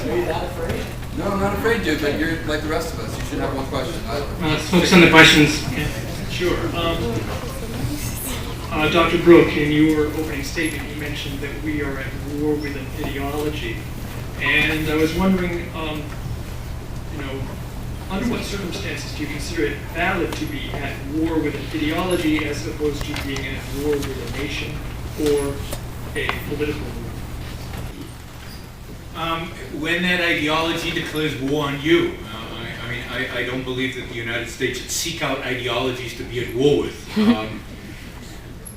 Are you that afraid? No, I'm not afraid to, but you're like the rest of us. You should have one question. Let's focus on the questions. Sure. Dr. Brook, in your opening statement, you mentioned that we are at war with an ideology. And I was wondering, under what circumstances do you consider it valid to be at war with an ideology as opposed to being at war with a nation or a political movement? When that ideology declares war on you, I don't believe that the United States should seek out ideologies to be at war with.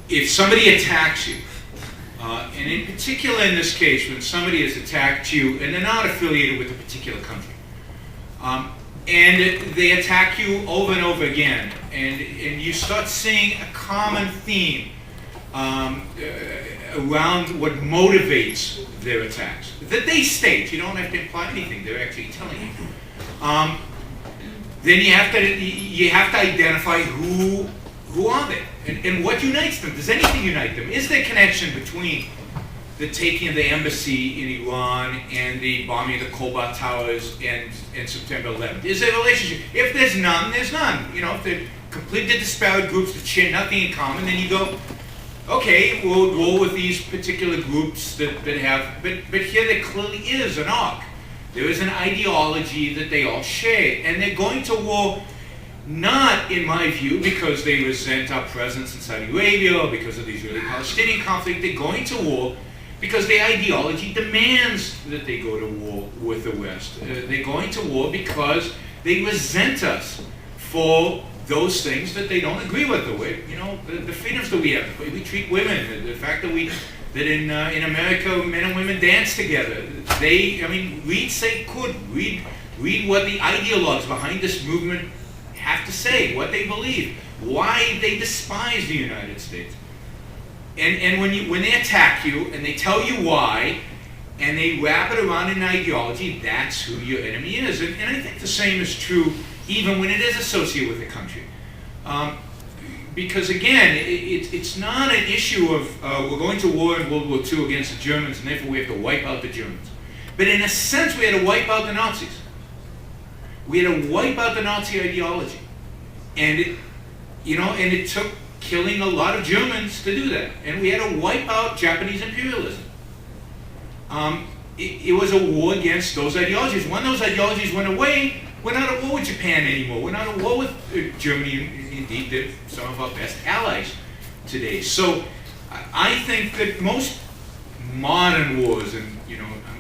If somebody attacks you, and in particular in this case, when somebody has attacked you and they're not affiliated with a particular country, and they attack you over and over again, and you start seeing a common theme around what motivates their attacks, that they state, you don't have to imply anything, they're actually telling you. Then you have to identify who are they and what unites them. Does anything unite them? Is there a connection between the taking of the embassy in Iran and the bombing of the Cobalt Towers and September 11th? Is there a relationship? If there's none, there's none. If they're completely disparate groups that share nothing in common, then you go, okay, we'll roll with these particular groups that have, but here there clearly is an arc. There is an ideology that they all share, and they're going to war not, in my view, because they resent our presence in Saudi Arabia or because of the Israeli-Palestinian conflict. They're going to war because their ideology demands that they go to war with the West. They're going to war because they resent us for those things that they don't agree with. The way, the freedoms that we have, the way we treat women, the fact that in America men and women dance together. Read Say Could, read what the ideologues behind this movement have to say, what they believe, why they despise the United States. And when they attack you and they tell you why, and they wrap it around an ideology, that's who your enemy is. And I think the same is true even when it is associated with a country. Because again, it's not an issue of we're going to war in World War II against the Germans and therefore we have to wipe out the Germans. But in a sense, we had to wipe out the Nazis. We had to wipe out the Nazi ideology. And it took killing a lot of Germans to do that. And we had to wipe out Japanese imperialism. It was a war against those ideologies. When those ideologies went away, we're not at war with Japan anymore. We're not at war with Germany. Indeed, they're some of our best allies today. So I think that most modern wars, and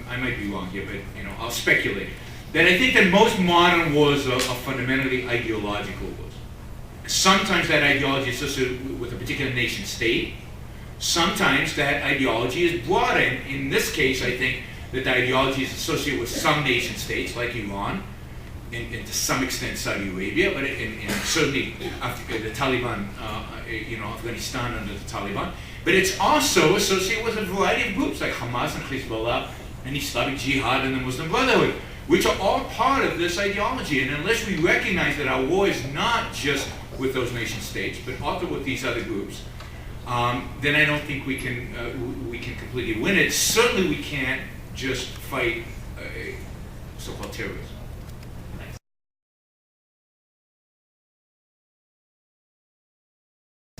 I might be wrong here, but I'll speculate, that I think that most modern wars are fundamentally ideological wars. Sometimes that ideology is associated with a particular nation state. Sometimes that ideology is broader. In this case, I think that the ideology is associated with some nation states, like Iran, and to some extent Saudi Arabia, but certainly the Taliban, Afghanistan under the Taliban. But it's also associated with a variety of groups like Hamas and Hezbollah and Islamic Jihad and the Muslim Brotherhood, which are all part of this ideology. And unless we recognize that our war is not just with those nation states, but also with these other groups, then I don't think we can completely win it. Certainly we can't just fight so-called terrorists.